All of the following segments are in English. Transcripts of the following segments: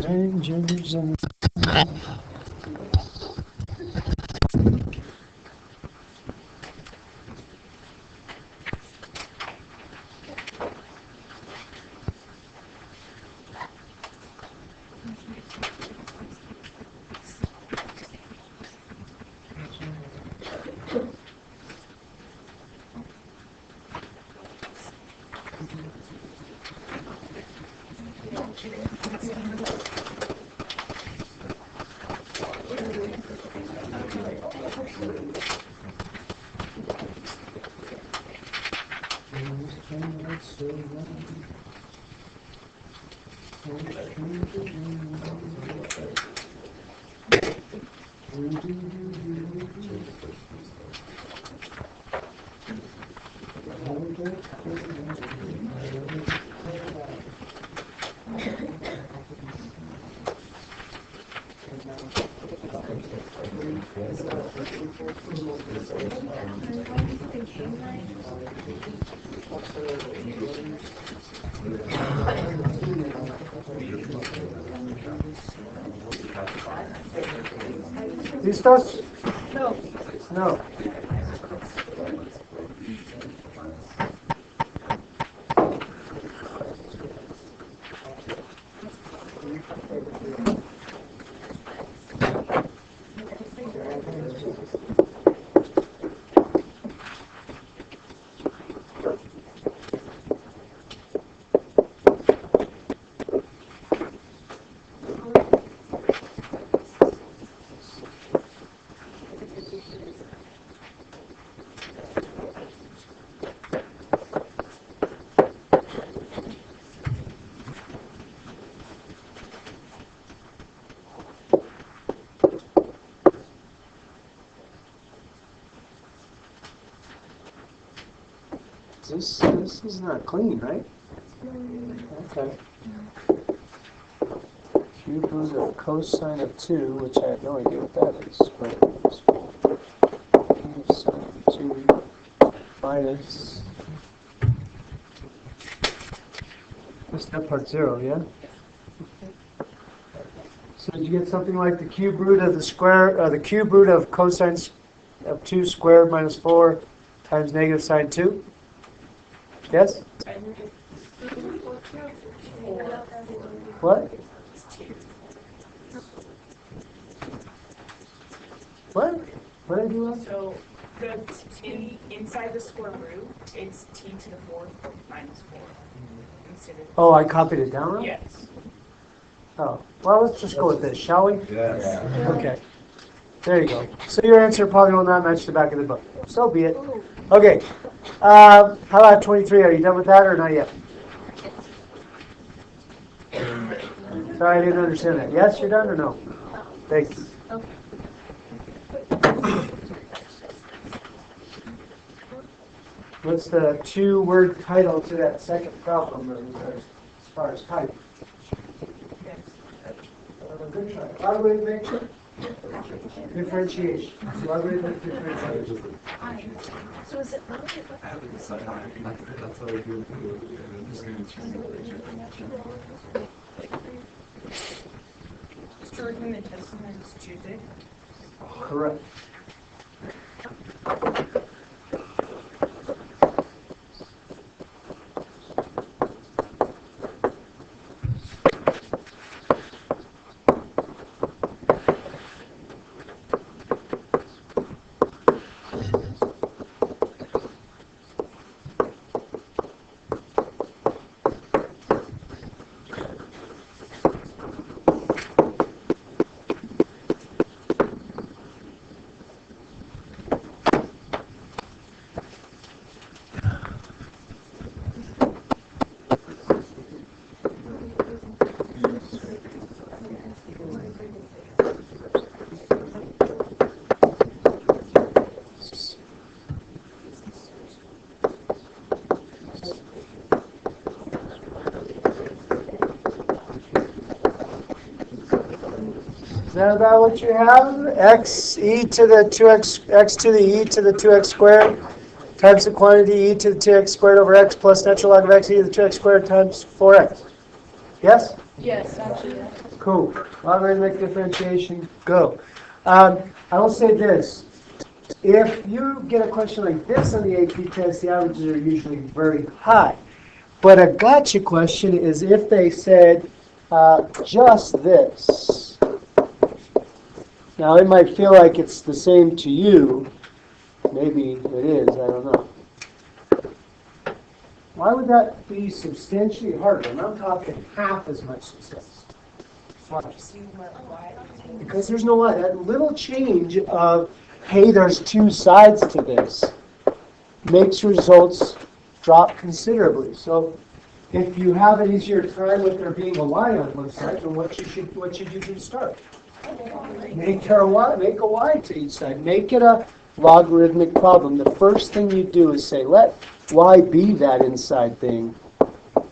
Rangers and ¿Listos? No. This is not clean, right? Okay. Cube root of cosine of 2, which I have no idea what that is, but cosine of 2 minus this step part 0, yeah? So did you get something like the cube root of the cube root of cosine of 2 squared minus 4 times negative sine 2? Yes? What? What? What did I do wrong? So inside the square root, it's t to the fourth minus 4. Instead of Oh, I copied it down wrong? yes. Oh, well, let's just go with this, shall we? Yes. Okay. There you go. So your answer probably will not match the back of the book. So be it. Okay. How about 23? Are you done with that or not yet? Sorry, I didn't understand that. Yes, you're done or no? Thank you. What's the 2-word title to that second problem as far as type? Good try. Logarithmic differentiation. Logarithmic differentiation. So is it Starting the testament is Tuesday. Correct. Is that about what you have? X e to the 2x, x to the e to the 2x squared times the quantity e to the 2x squared over x plus natural log of x e to the 2x squared times 4x. Yes? Yes, actually, yes. Cool. Logarithmic differentiation, go. I will say this. If you get a question like this on the AP test, the averages are usually very high. But a gotcha question is if they said just this. Now, it might feel like it's the same to you. Maybe it is, I don't know. Why would that be substantially harder? And I'm talking half as much success. Why? Because there's no why. That little change of, hey, there's two sides to this, makes results drop considerably. So if you have an easier time with there being a y on one side, then what should you do to start? Make a y to each side. Make it a logarithmic problem. The first thing you do is say, let y be that inside thing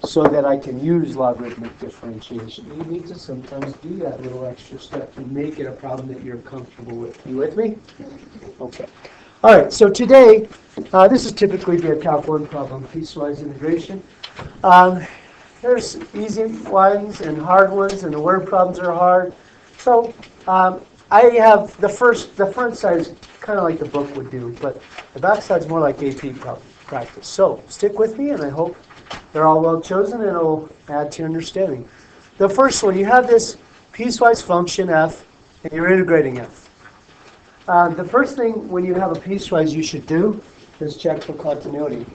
so that I can use logarithmic differentiation. You need to sometimes do that little extra step to make it a problem that you're comfortable with. You with me? Okay. All right, so today, this is typically be a Calc 1 problem, piecewise integration. There's easy ones and hard ones, and the word problems are hard. So I have the front side is kind of like the book would do, but the back side is more like AP practice. So stick with me, and I hope they're all well chosen, and it'll add to your understanding. The first one, you have this piecewise function f, and you're integrating f. The first thing when you have a piecewise you should do is check for continuity.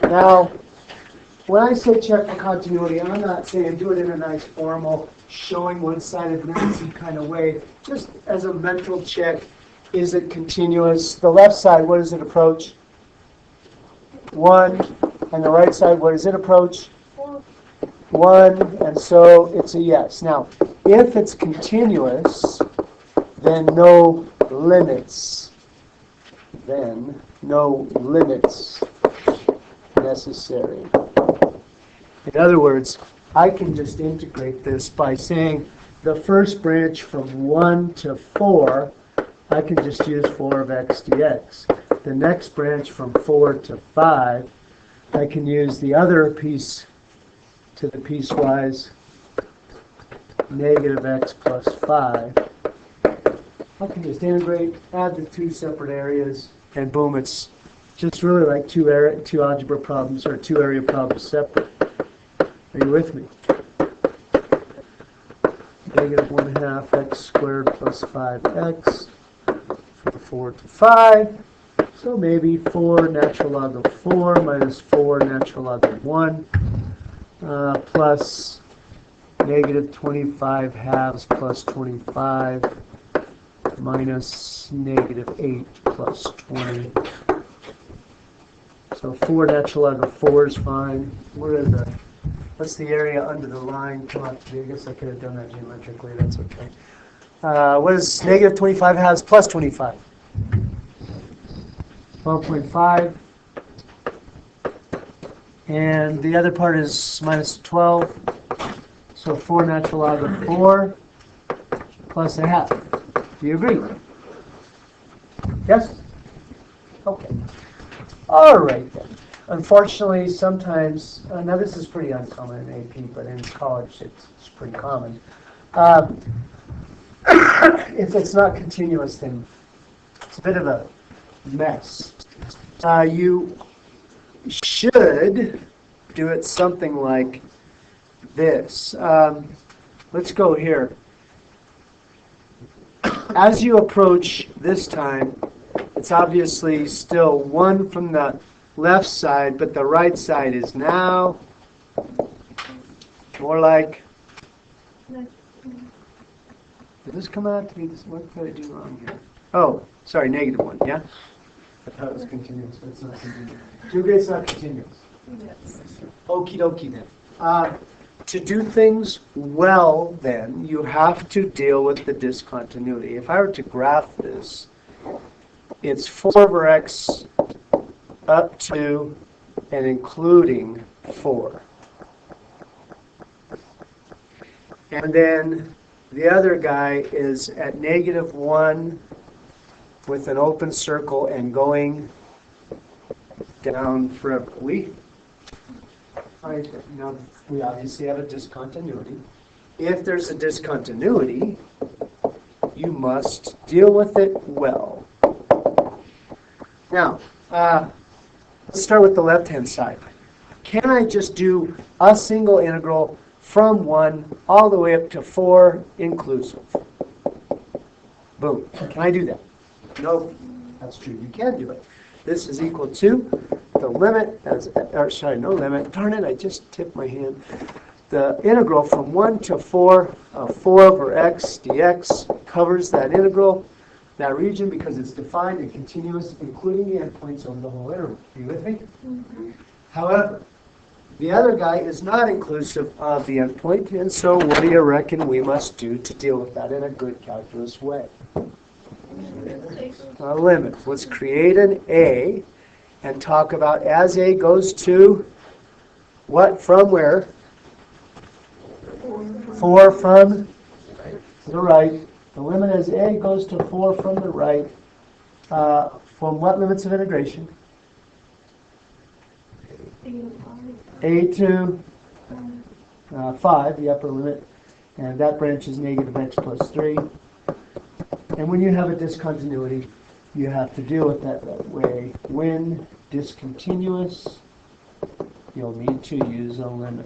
Now, when I say check for continuity, I'm not saying do it in a nice formal, showing one-sided kind of way. Just as a mental check, is it continuous? The left side, what does it approach? 1. And the right side, what does it approach? 1. And so it's a yes. Now, if it's continuous, then no limits. Then no limits necessary. In other words, I can just integrate this by saying the first branch from 1 to 4, I can just use 4 of x dx. The next branch from 4 to 5, I can use the other piece to the piecewise negative x plus 5. I can just integrate, add the two separate areas, and boom, it's just really like two algebra problems or two area problems separate. Are you with me? Negative 1/2 x squared plus 5x from 4 to 5. So maybe 4 natural log of 4 minus 4 natural log of 1 plus negative 25 halves plus 25 minus negative 8 plus 20. So 4 natural log of 4 is fine. What's the area under the line come out to be? I guess I could have done that geometrically. That's okay. What is negative 25 halves plus 25? 12.5. And the other part is minus 12. So 4 natural log of 4 plus a half. Do you agree? Yes? Okay. All right then. Unfortunately, sometimes, now this is pretty uncommon in AP, but in college it's pretty common. If it's not continuous, then it's a bit of a mess. You should do it something like this. Let's go here. As you approach this time, it's obviously still 1 from the left side, but the right side is now more like, did this come out to be this? What did I do wrong here? Oh, sorry, negative 1, yeah? I thought it was continuous, but it's not continuous. It's not continuous. Yes. Okie dokie then. To do things well then, you have to deal with the discontinuity. If I were to graph this, it's 4 over x up to and including 4. And then the other guy is at negative 1 with an open circle and going down forever. Right, now, we obviously have a discontinuity. If there's a discontinuity, you must deal with it well. Now, let's start with the left-hand side. Can I just do a single integral from 1 all the way up to 4 inclusive? Boom. Can I do that? No, that's true. You can do it. This is equal to the limit, no limit. Darn it, I just tipped my hand. The integral from 1 to 4 of 4 over x dx covers that integral, that region, because it's defined and continuous, including the endpoints over the whole interval. Are you with me? Mm-hmm. However, the other guy is not inclusive of the endpoint, and so what do you reckon we must do to deal with that in a good calculus way? A limit. Let's create an A and talk about as A goes to what from where? 4 from the right. The limit as A goes to 4 from the right. From what limits of integration? A to 5, the upper limit. And that branch is negative x plus 3. And when you have a discontinuity, you have to deal with that way. When discontinuous, you'll need to use a limit.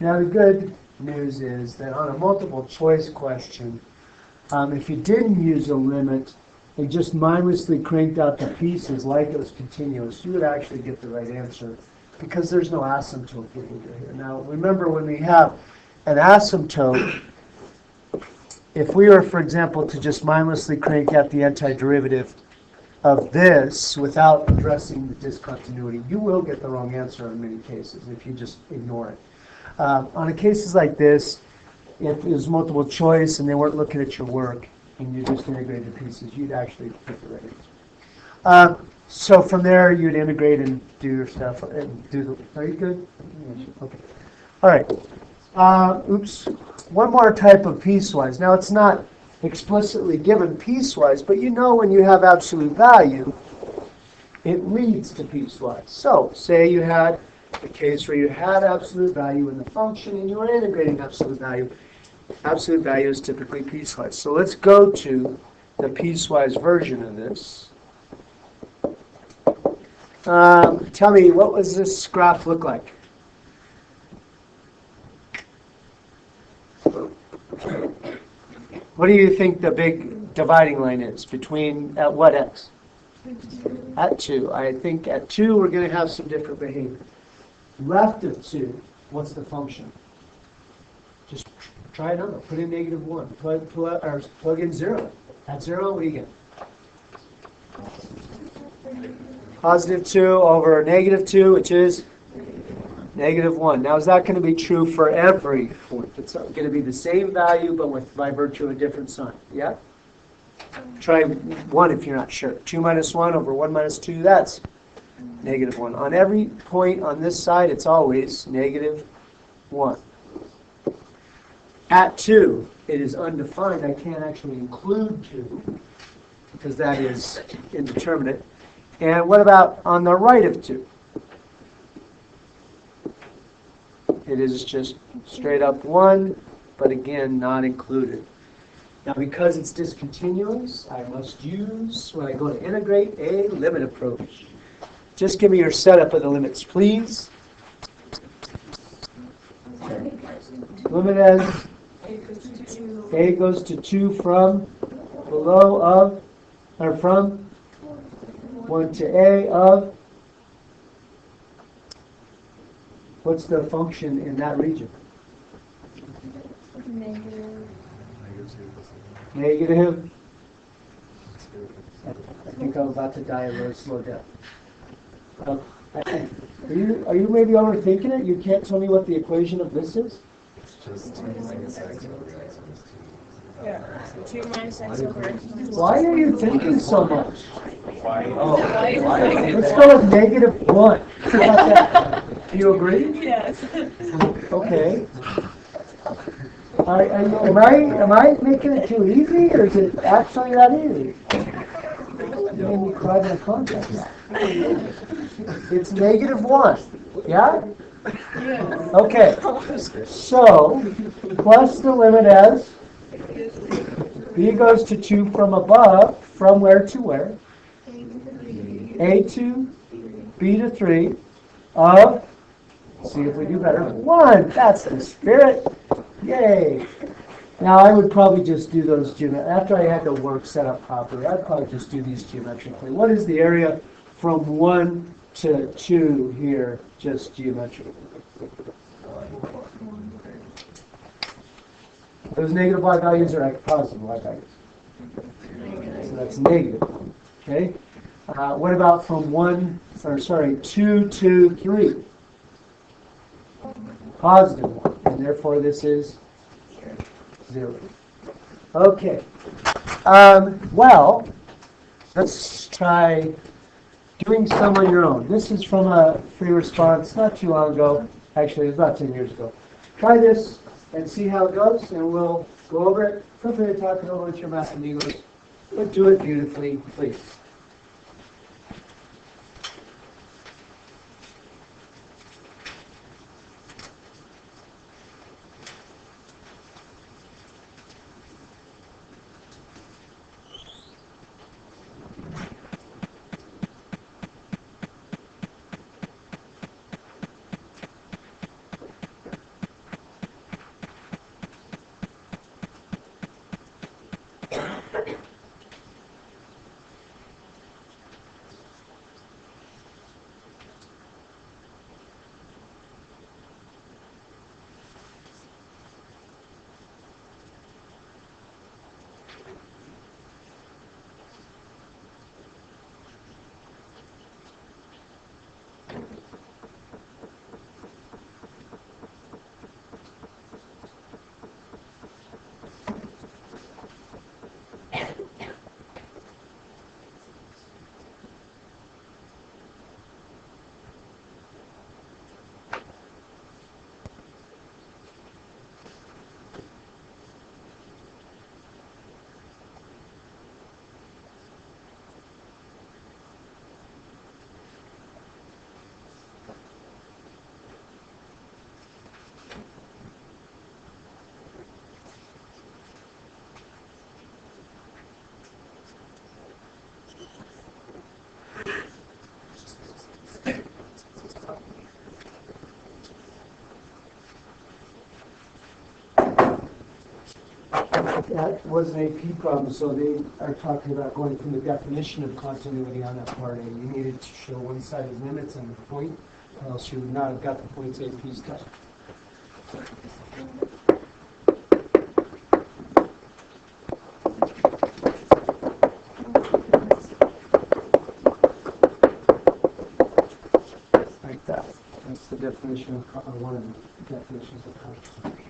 Now the good news is that on a multiple choice question, if you didn't use a limit and just mindlessly cranked out the pieces like it was continuous, you would actually get the right answer because there's no asymptote behavior here. Now remember, when we have an asymptote, if we were, for example, to just mindlessly crank out the antiderivative of this without addressing the discontinuity, you will get the wrong answer in many cases if you just ignore it. On cases like this, if it was multiple choice and they weren't looking at your work and you just integrated the pieces, you'd actually get the right answer. So from there, you'd integrate and do your stuff. And do the, are you good? Okay. All right. Oops. One more type of piecewise. Now, it's not explicitly given piecewise, but you know when you have absolute value, it leads to piecewise. So, say you had a case where you had absolute value in the function and you were integrating absolute value. Absolute value is typically piecewise. So let's go to the piecewise version of this. Tell me, what does this graph look like? What do you think the big dividing line is between at what x? At 2. I think at 2 we're going to have some different behavior. Left of 2, what's the function? Just try it out. Put in -1. Plug in 0. At 0, what do you get? Positive 2 over negative 2, which is -1. Now, is that going to be true for every point? It's going to be the same value, but by virtue of a different sign. Yeah? Try 1 if you're not sure. 2 minus 1 over 1 minus 2, that's -1. On every point on this side, it's always -1. At 2, it is undefined. I can't actually include 2 because that is indeterminate. And what about on the right of 2? It is just straight up 1, but again, not included. Now, because it's discontinuous, I must use, when I go to integrate, a limit approach. Just give me your setup of the limits, please. Limit as a goes to 2 from below of, or from 1 to a of, what's the function in that region? Negative. I think I'm about to die a very slow death. Are you maybe overthinking it? You can't tell me what the equation of this is? Yeah. 2 minus x over x. Why are you thinking so much? Let's go with -1. How about that? Do you agree? Yes. Okay. Am I making it too easy, or is it actually that easy? You made me cry my contract. It's -1. Yeah? Okay. So, plus the limit as b goes to 2 from above, from where to where? A to b to 3 of, see if we do better, 1. That's the spirit. Yay. Now I would probably just do those after I had the work set up properly, I'd probably just do these geometrically. What is the area from 1 to 2 here, just geometrically? Those negative y values are like positive y values. So that's negative. Okay? What about from 2 to 3? Positive 1. And therefore this is 0. Okay. Well, let's try doing some on your own. This is from a free response not too long ago. Actually, it was about 10 years ago. Try this and see how it goes, and we'll go over it. Feel free to talk it over with your math amigos, but do it beautifully, please. That was an AP problem, so they are talking about going from the definition of continuity on that part A. You needed to show one-sided limits and the point, or else you would not have got the points AP stuff. Like that. That's the definition of one of the definitions of continuity.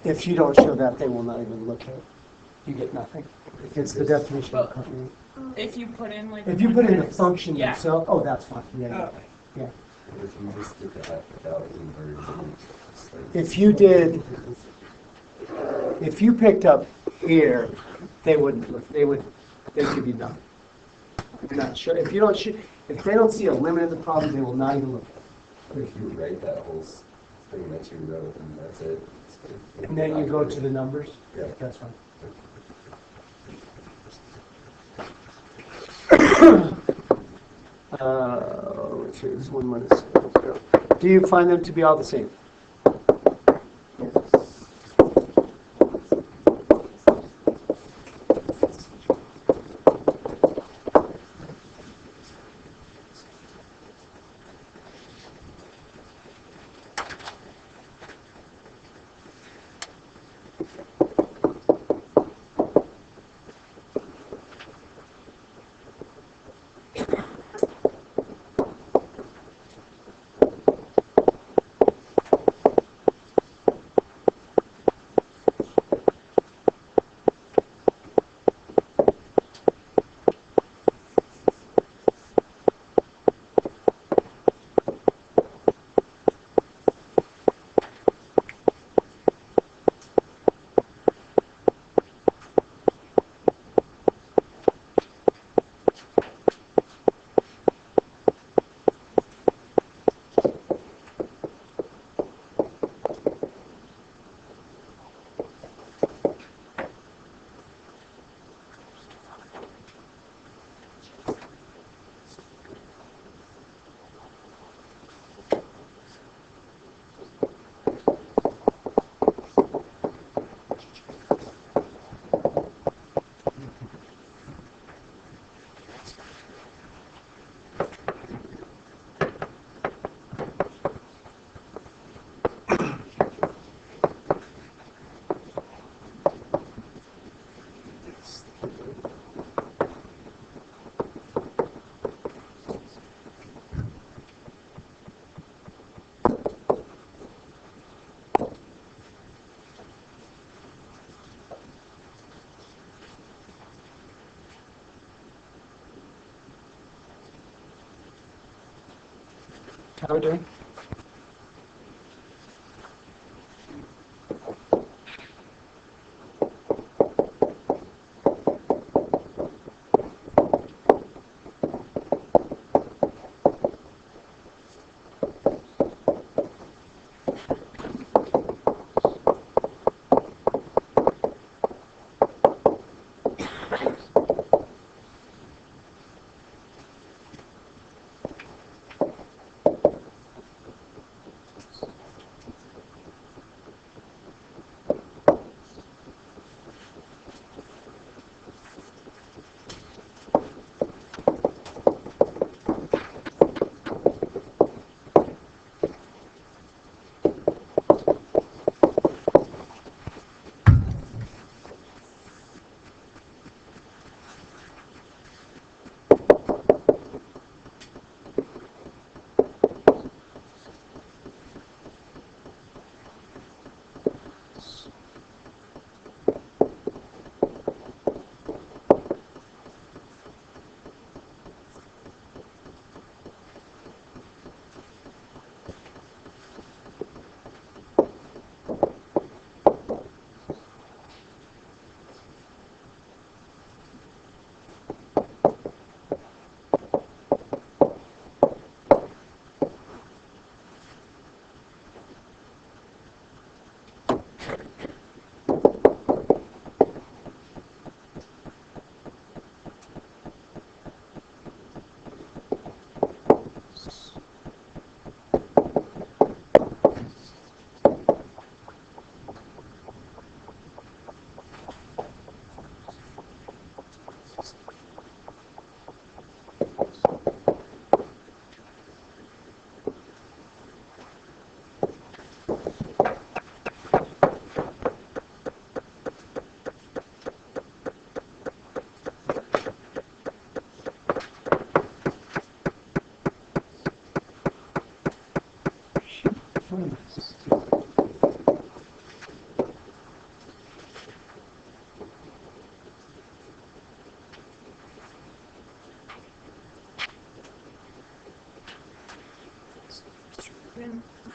If you don't show that, they will not even look at it. You get nothing. It's the definition of continuity. If you put in like. If you put in the function Yeah. itself, oh, that's fine. Yeah, Oh, yeah. okay. Yeah. If you just did that without inversion. If you picked up here, they wouldn't look. They'd give you nothing. I'm not sure. If they don't see a limit of the problem, they will not even look. If you write that whole thing that you wrote, and that's it. And then you go to the numbers. Yeah. That's fine. Which is 1 minus 0. Do you find them to be all the same? How we doing?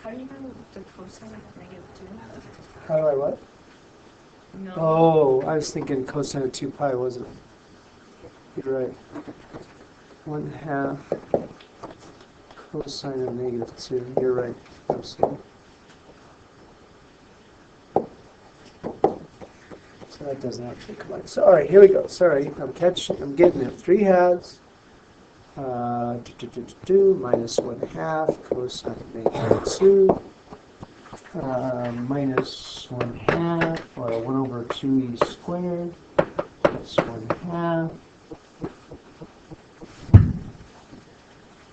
How do you know the cosine of -2? How do I what? No. Oh, I was thinking cosine of 2 pi, wasn't it? You're right. 1/2 cosine of -2. You're right. Absolutely. So that doesn't actually come out. So, all right, here we go. Sorry, I'm getting it. 3/2 minus 1/2 cosine of -2 minus 1/2 or 1/2e squared plus 1/2.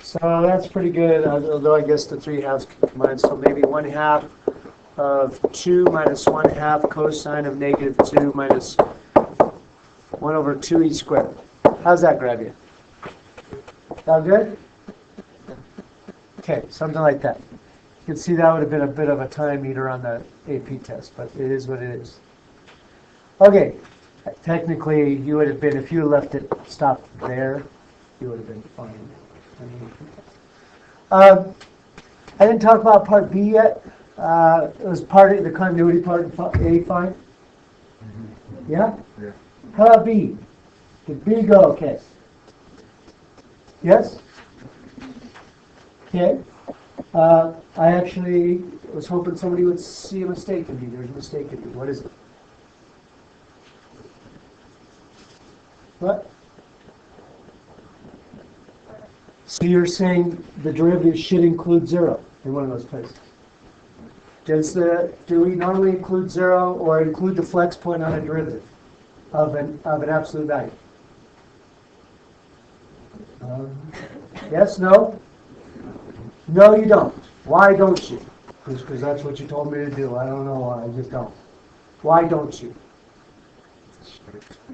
So that's pretty good, although I guess the 3/2 can combine. So maybe 1/2 of 2 minus 1/2 cosine of -2 minus 1/2e squared. How's that grab you? Sound good? Okay, something like that. You can see that would have been a bit of a time eater on the AP test, but it is what it is. Okay, technically you would have been, if you left it stopped there, you would have been fine. I didn't talk about part B yet. It was part of the continuity part of A fine. Yeah? Yeah. How about B? Did B go okay? Yes? Okay. I actually was hoping somebody would see a mistake in me. There's a mistake in me. What is it? What? So you're saying the derivative should include 0 in one of those places. Do we normally include 0 or include the flex point on a derivative of an absolute value? Yes, no? No, you don't. Why don't you? Because that's what you told me to do. I don't know why. I just don't. Why don't you?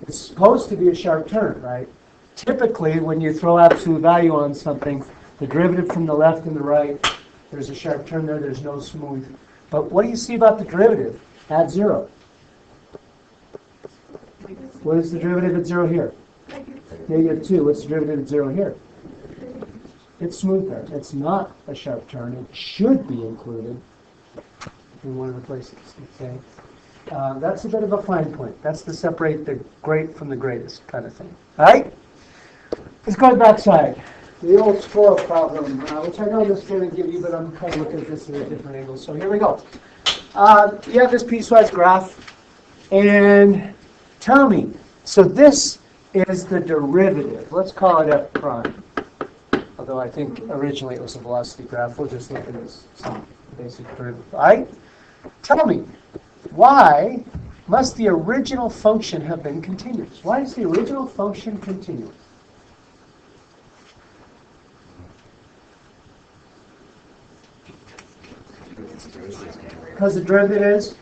It's supposed to be a sharp turn, right? Typically, when you throw absolute value on something, the derivative from the left and the right, there's a sharp turn there, there's no smooth. But what do you see about the derivative at 0? What is the derivative at 0 here? -2. What's the derivative at 0 here? It's smooth there. It's not a sharp turn. It should be included in one of the places. Okay, that's a bit of a fine point. That's to separate the great from the greatest kind of thing. All right. Let's go to the backside. The old score problem, which I know this is going to give you, but I'm kind of looking at this at a different angle. So here we go. You have this piecewise graph, and tell me. So this is the derivative. Let's call it f prime. Although I think originally it was a velocity graph. We'll just look at this some basic derivative. All right? Tell me, why must the original function have been continuous? Why is the original function continuous? Because the derivative is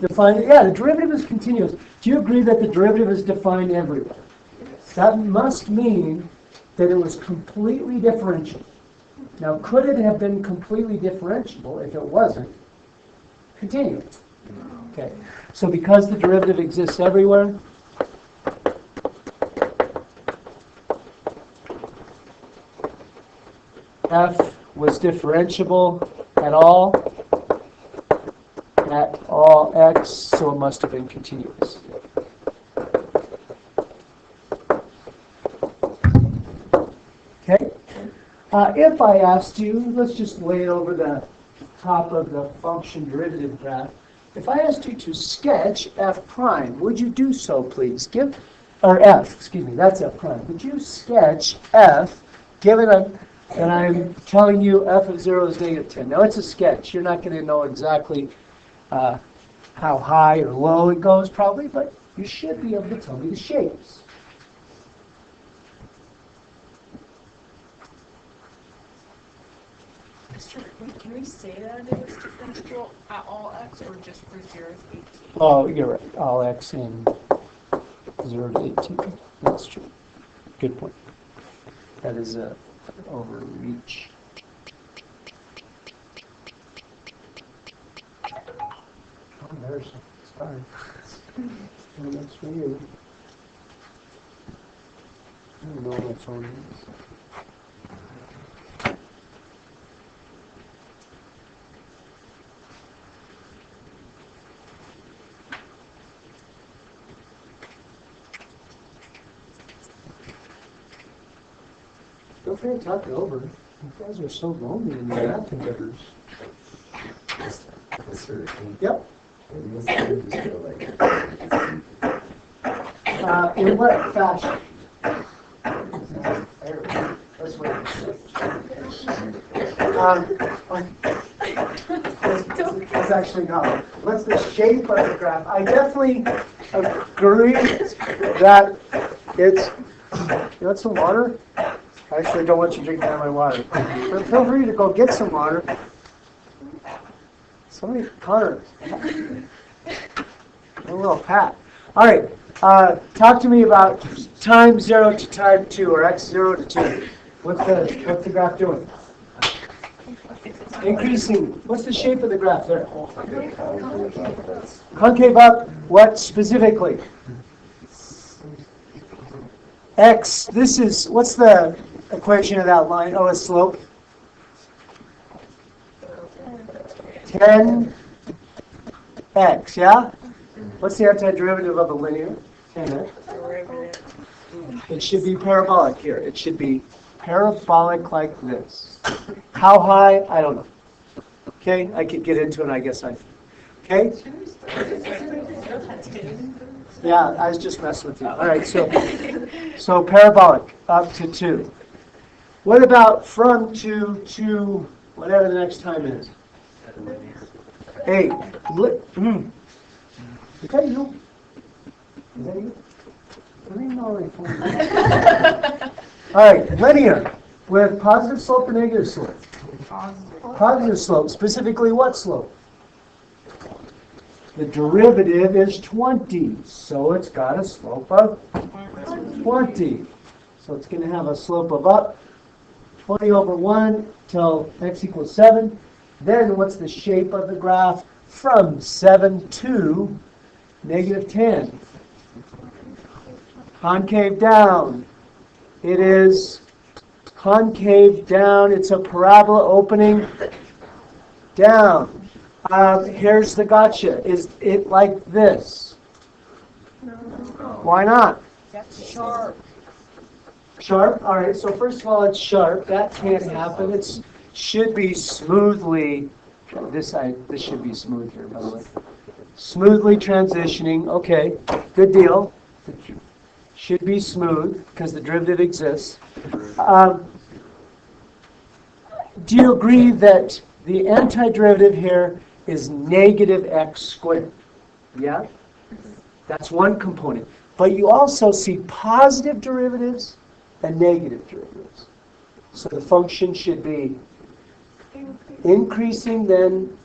defined. Yeah, the derivative is continuous. Do you agree that the derivative is defined everywhere? That must mean that it was completely differentiable. Now, could it have been completely differentiable if it wasn't continuous? Okay, so because the derivative exists everywhere, f was differentiable at all x, so it must have been continuous. Okay? If I asked you, let's just lay it over the top of the function derivative graph. If I asked you to sketch f prime, would you do so, please? That's f prime. Would you sketch f, given that I'm telling you f of 0 is -10? Now, it's a sketch. You're not going to know exactly how high or low it goes, probably, but you should be able to tell me the shapes. Can we say that it was differentiable at all x or just for 0 to 18? Oh, you're right. All x in 0 to 18. That's true. Good point. That is a overreach. Oh, there's sorry. Well, that's for you. I don't know what my phone is. Feel free to talk it over. You guys are so lonely in the math endeavors. Yep. In what fashion? Let's wait. That's actually not. What's the shape of the graph? I definitely agree that it's. You want some water? I actually don't want you drinking out of my water. But feel free to go get some water. Somebody, Connor. A little pat. All right. Talk to me about time 0 to time 2, or x 0 to 2. What's the graph doing? Increasing. What's the shape of the graph there? Concave up. What specifically? X. This is, what's the equation of that line? Oh, a slope. 10x, yeah? What's the antiderivative of a linear? 10x. It should be parabolic here. It should be parabolic like this. How high? I don't know. Okay, I could get into it, I guess okay? Yeah, I was just messing with you. All right, so parabolic up to 2. What about from 2 to whatever the next time is? 8. Is that you? Is that you? All right, linear with positive slope or negative slope? Positive slope. Specifically, what slope? The derivative is 20, so it's got a slope of 20. So it's going to have a slope of up 20 over 1 till x equals 7. Then what's the shape of the graph from 7 to -10? Concave down. It is concave down. It's a parabola opening down. Here's the gotcha. Is it like this? Why not? That's sharp. Sharp? All right, so first of all, it's sharp. That can't happen. It should be smoothly, this should be smooth here, by the way. Smoothly transitioning. Okay, good deal. It should be smooth because the derivative exists. Do you agree that the antiderivative here is negative x squared? Yeah? That's one component. But you also see positive derivatives and negative derivatives. So the function should be increasing, then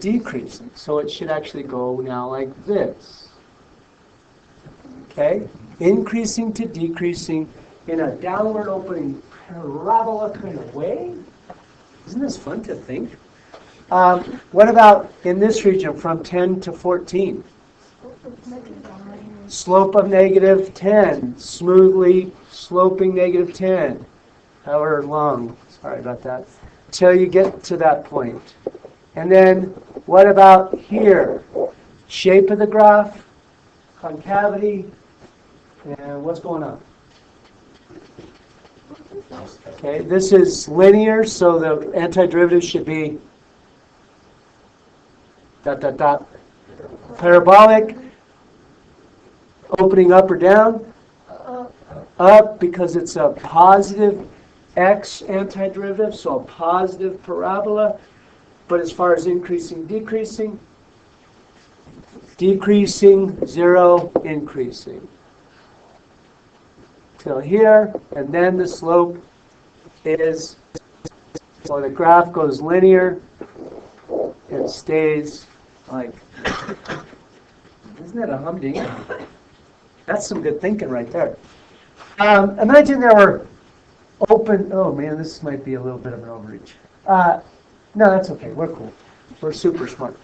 decreasing. So it should actually go now like this. Okay? Increasing to decreasing in a downward opening parabola kind of way. Isn't this fun to think? What about in this region from 10 to 14? Slope of negative 10, smoothly sloping negative 10, however long, sorry about that, till you get to that point. And then what about here? Shape of the graph, concavity, and what's going on? Okay, this is linear, so the antiderivative should be ... Parabolic, opening up or down? Up, because it's a positive x antiderivative, so a positive parabola. But as far as increasing, decreasing, decreasing, 0, increasing. Till here, and then the slope is, or the graph goes linear and stays like, isn't that a humdinger? That's some good thinking right there. Imagine there were open, oh man, this might be a little bit of an overreach. No, that's okay, we're cool. We're super smart.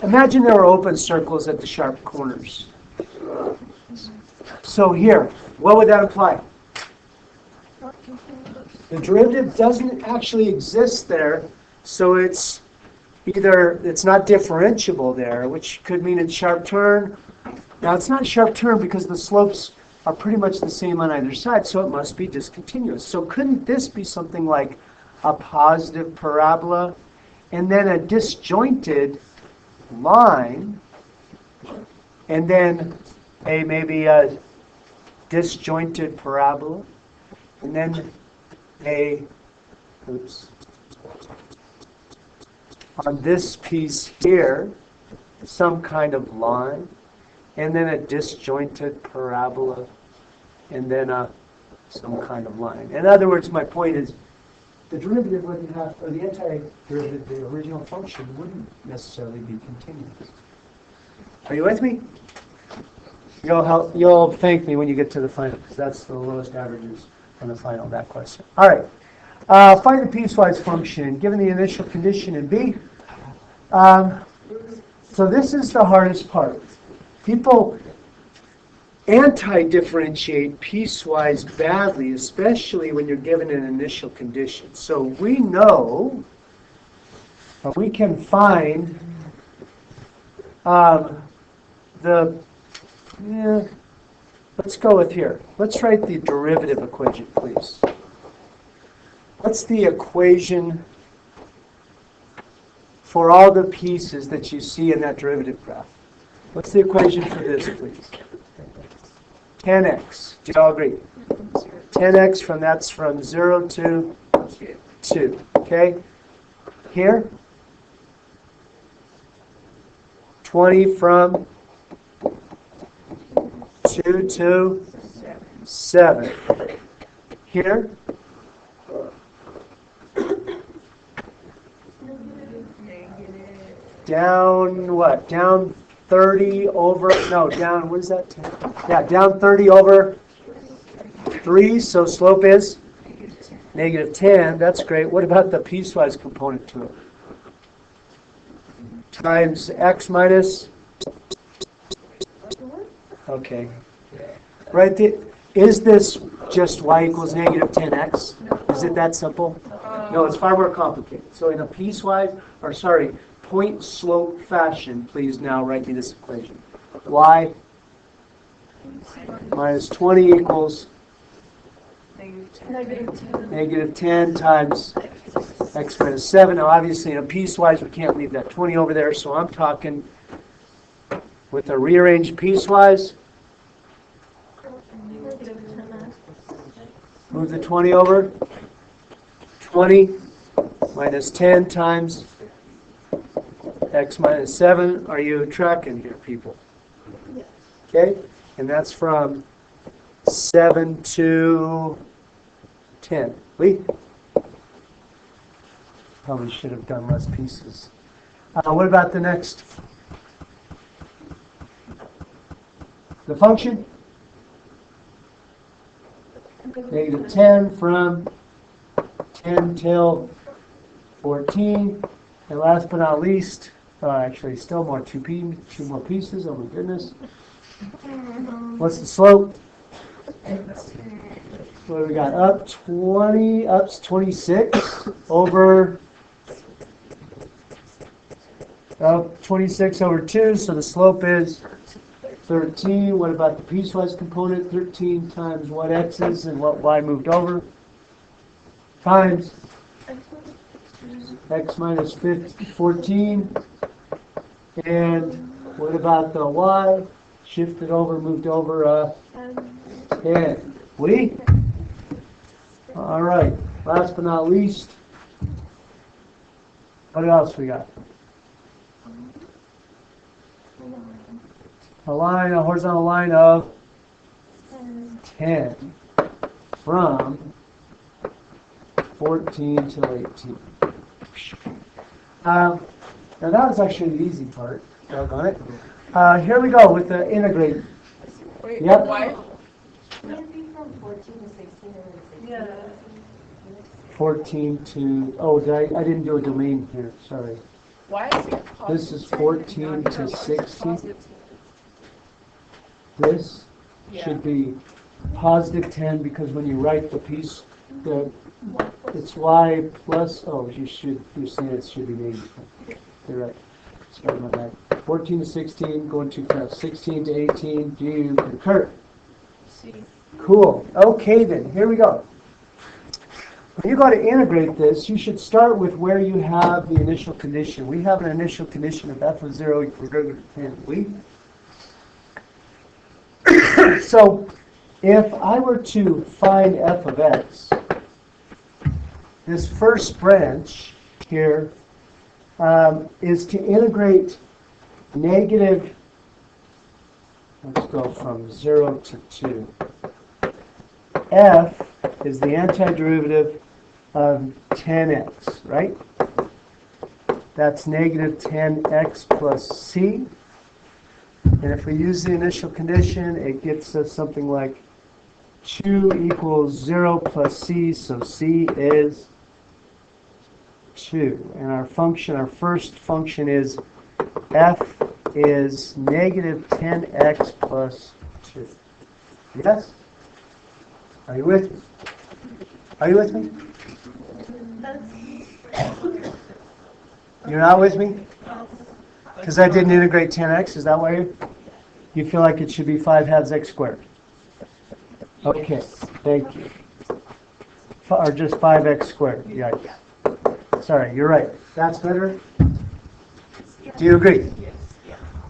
Imagine there were open circles at the sharp corners. So here, what would that imply? The derivative doesn't actually exist there, so it's either it's not differentiable there, which could mean it's sharp turn. Now it's not sharp turn because the slopes are pretty much the same on either side, so it must be discontinuous. So couldn't this be something like a positive parabola and then a disjointed line and then maybe a disjointed parabola and then on this piece here, some kind of line, and then a disjointed parabola, and then some kind of line. In other words, my point is, the derivative wouldn't have, or the antiderivative, the original function, wouldn't necessarily be continuous. Are you with me? You'll thank me when you get to the final, because that's the lowest averages on the final, that question. All right. Find the piecewise function given the initial condition in B. So this is the hardest part. People anti-differentiate piecewise badly, especially when you're given an initial condition. So we know, or we can find let's go with here. Let's write the derivative equation, please. What's the equation for all the pieces that you see in that derivative graph? What's the equation for this, please? 10x. Do you all agree? 10x that's from 0 to 2. Okay? Here? 20 from 2 to 7. Here? Down what? Down 30 over, no, down, what is that? 10? Yeah, down 30 over 3, so slope is negative 10. That's great. What about the piecewise component to it? Times x minus, okay. Right, is this just y equals negative 10x? Is it that simple? No, it's far more complicated. So in a point slope fashion, please now write me this equation. Y minus 20 equals negative 10 times x minus 7. Now obviously in a piecewise we can't leave that 20 over there, so I'm talking with a rearranged piecewise. Move the 20 over. 20 minus 10 times x minus 7. Are you tracking here, people? Okay? And that's from 7 to 10. Lee? Probably should have done less pieces. What about the next? The function? Negative 10 from 10 till 14. And last but not least, actually still more two more pieces. Oh my goodness. What's the slope? What do we got? Up's 26 over 26 over 2, so the slope is 13. What about the piecewise component? 13 times what x's and what y moved over? Times x minus 14. And what about the y? Shifted over, moved over 10. We? All right. Last but not least, what else we got? A horizontal line of 10 from 14 to 18. Now that was actually the easy part. Doggone it. Here we go with the integrate. Wait, Yep. why? Can it be from 14 to 16 and then 16? 14 to, I didn't do a domain here, sorry. Why is it positive? This is 14 to 16. This should be positive 10 because when you write the piece, it's y plus, you're saying it should be negative. You're right. Sorry about that. 14 to 16, going too fast. 16 to 18, do you concur? Cool. Okay then, here we go. When you go to integrate this, you should start with where you have the initial condition. We have an initial condition of f of 0 equals greater than 10. So if I were to find f of x, this first branch here is to integrate negative, let's go from 0 to 2. F is the antiderivative of 10x, right? That's negative 10x plus c. And if we use the initial condition, it gets us something like 2 equals 0 plus c, so c is 2. And our first function is f is negative 10x plus 2. Yes? Are you with me? Are you with me? You're not with me? Because I didn't integrate 10x, is that why you feel like it should be 5 halves x squared? Okay, thank you. Or just 5x squared, yeah. Sorry, you're right. That's better? Do you agree?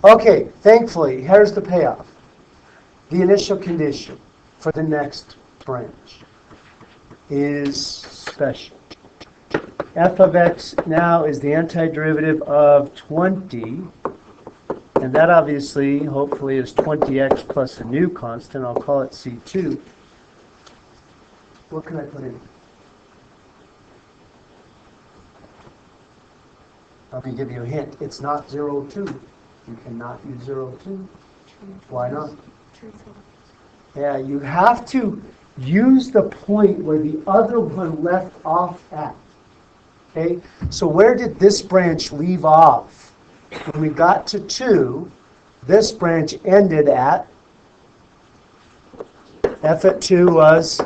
Okay, thankfully, here's the payoff. The initial condition for the next branch is special. F of x now is the antiderivative of 20, and that obviously, hopefully, is 20x plus a new constant. I'll call it C2. What can I put in? Let me give you a hint. It's not 0, 2. You cannot use 0, 2. Why not? Yeah, you have to use the point where the other one left off at. Okay, so where did this branch leave off? When we got to 2, this branch ended at, f at 2 was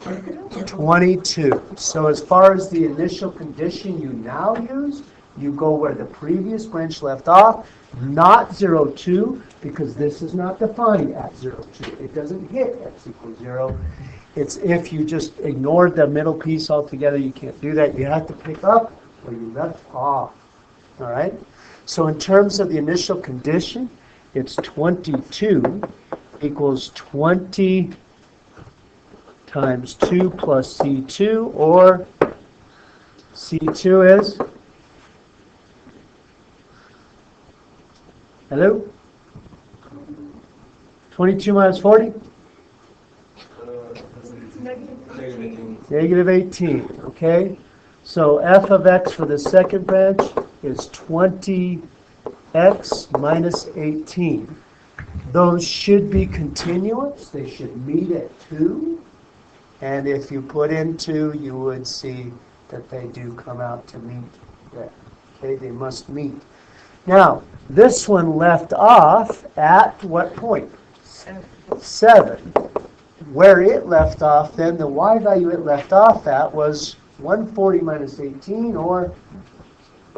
22. So as far as the initial condition you now use, you go where the previous branch left off, not 0, 2, because this is not defined at 0, 2. It doesn't hit x equals 0. It's if you just ignored the middle piece altogether, you can't do that. You have to pick up where you left off. All right? So in terms of the initial condition, it's 22 equals 20 times 2 plus C2, or C2 is, hello? 22 minus 40? Negative 18, okay? So f of x for the second branch is 20x minus 18. Those should be continuous. They should meet at 2. And if you put in 2, you would see that they do come out to meet that. Okay, they must meet. Now, this one left off at what point? 7. Where it left off, then the y value it left off at was 140 minus 18, or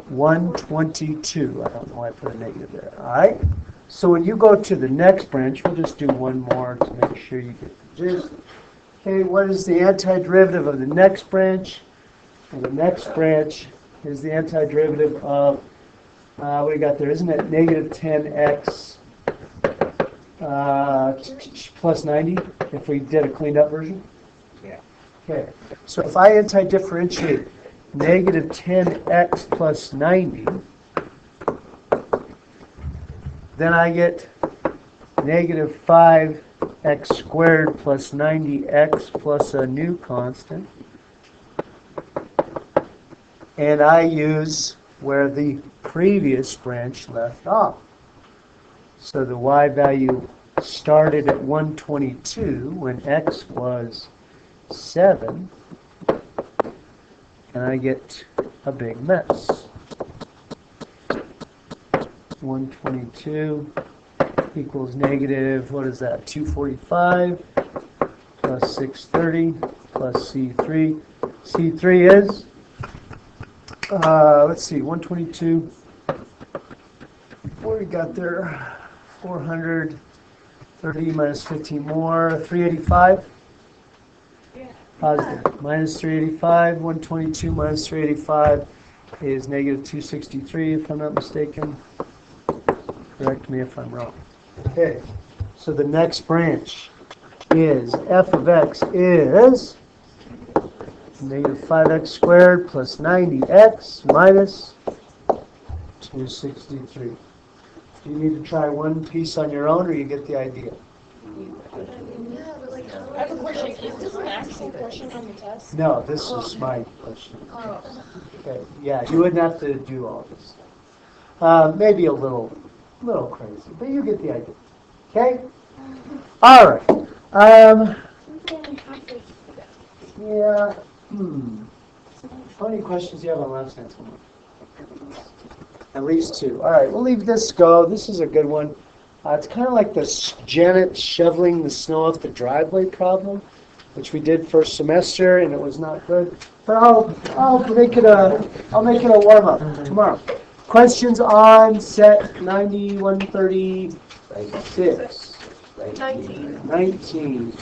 122. I don't know why I put a negative there. All right? So when you go to the next branch, we'll just do one more to make sure you get the gist. Okay, what is the antiderivative of the next branch? And the next branch is the antiderivative of, what do you got there? Isn't it negative 10x plus 90, if we did a cleaned up version? Yeah. Okay, so if I anti-differentiate negative 10x plus 90, then I get negative 5x squared plus 90x plus a new constant. And I use where the previous branch left off. So the y value started at 122 when x was 7. And I get a big mess. 122 equals negative, what is that, 245 plus 630 plus C3. C3 is, let's see, 122, what do we got there? 430 minus 15 more, 385? Yeah. Positive. Minus 385, 122 minus 385 is negative 263, if I'm not mistaken. Correct me if I'm wrong. Okay, so the next branch is f of x is negative 5x squared plus 90x minus 263. Do you need to try one piece on your own, or you get the idea? I have a question. Is this an actual question on the test? No, this is my question. Okay, yeah, you wouldn't have to do all this. Maybe a little crazy, but you get the idea. Okay? All right. Yeah. How many questions do you have on last night's homework? At least 2. All right, we'll leave this go. This is a good one. It's kind of like the Janet shoveling the snow off the driveway problem, which we did first semester, and it was not good. But I'll make it a warm up tomorrow. Questions on set 90, 136. 19.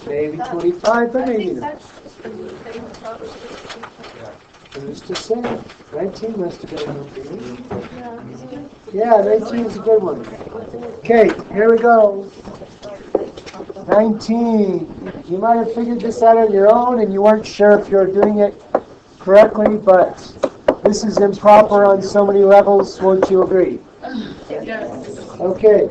Maybe 25, but maybe not. Who's to say? 19 must have been a good. Yeah, 19 is a good one. Okay, here we go. 19. You might have figured this out on your own, and you weren't sure if you were doing it correctly, but this is improper on so many levels. Won't you agree? Okay.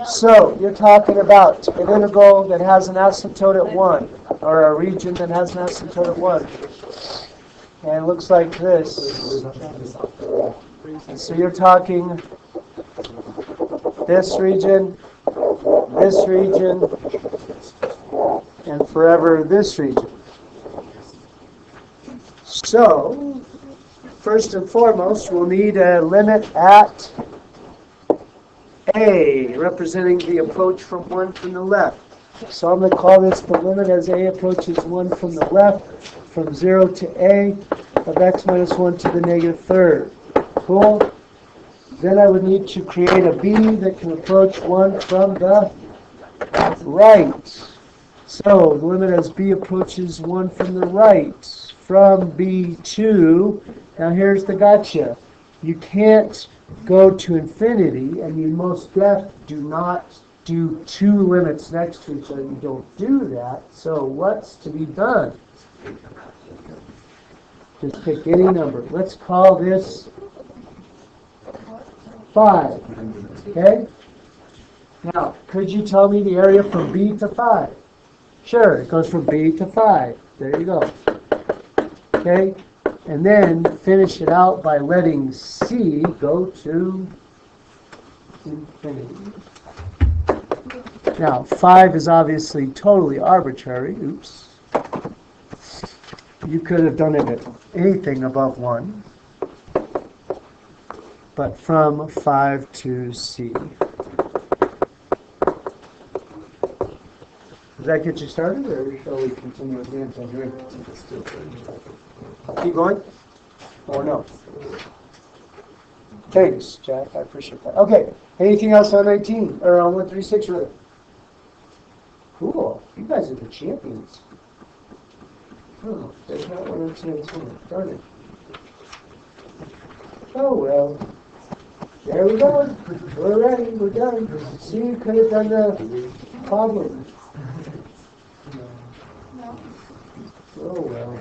So you're talking about an integral that has an asymptote at 1, or a region that has an asymptote at 1. And it looks like this. And so you're talking this region, and forever this region. So, first and foremost, we'll need a limit at A, representing the approach from 1 from the left. So I'm going to call this the limit as A approaches 1 from the left, from 0 to A, of x minus 1 to the negative third. Cool? Then I would need to create a B that can approach 1 from the right. So the limit as B approaches 1 from the right, from B to, now here's the gotcha. You can't go to infinity, and you most def do not do two limits next to each other. You don't do that. So what's to be done? Just pick any number. Let's call this 5. Okay? Now, could you tell me the area from B to 5? Sure, it goes from B to 5. There you go. Okay? And then finish it out by letting C go to infinity. Now, 5 is obviously totally arbitrary. Oops. You could have done it at anything above 1. But from 5 to C. Does that get you started, or shall we continue with the answer here? Keep going? Or no? Thanks, Jack. I appreciate that. Okay. Anything else on 19? Or on 136, rather? Cool. You guys are the champions. Oh, there's not 119. Darn it. Oh, well. There we go. We're ready. We're done. See, you could have done the problem. Oh, well.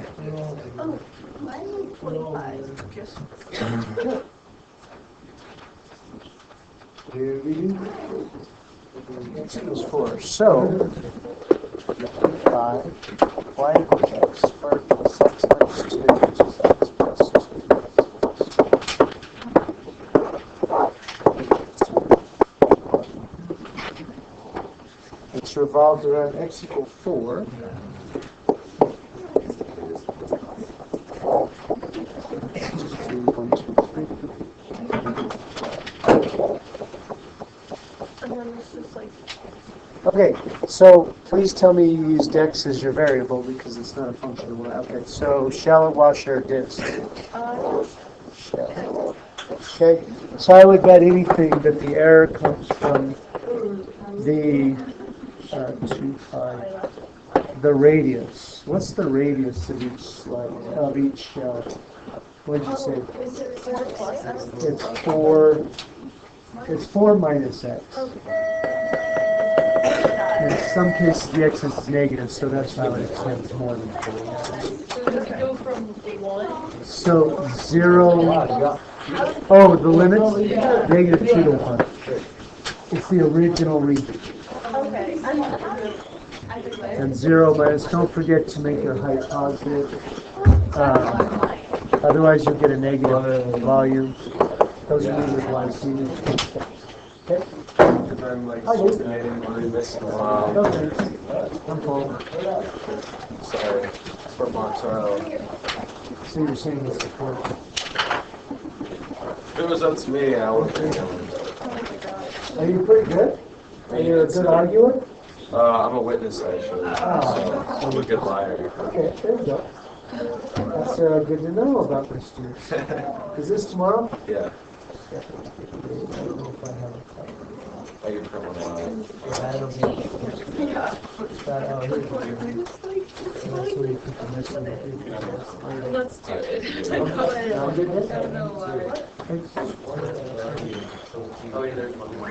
Oh, mine is 25. Here we do. X equals 4. So, 5, y equals x squared plus x minus 2, which is x plus 2. It's revolved around x equals 4. Okay, so please tell me you used x as your variable because it's not a function of y. Okay, so shallow washer disk. Shallow. Okay, so I would bet anything that the error comes from the 2 pi, the radius. What's the radius of each slide, of each what did you say? Is it 4 plus x? It's 4. It's 4 minus x. In some cases, the x is negative, so that's why it extends more than 4. So does it go from 1? So 0. Oh, the limit? Negative 2 to 1. It's the original region. Okay. And 0 minus, don't forget to make your height positive. Otherwise, you'll get a negative volume. Those are usually glycemic. Okay? Because I'm like estimating what we missed in a while. Okay. I'm full. Sorry. For Montrell. So you're saying it's support. If it was up to me, I would think I would. Are you pretty good? Are you a good arguer? I'm a witness, actually. So I'm a good liar. Okay, there you go. That's good to know about my students. Is this tomorrow? Yeah. I don't know if I have it. I can print one out. I don't know. That's where you put the missing. Let's do it. I don't know why. Oh, yeah, there's one more.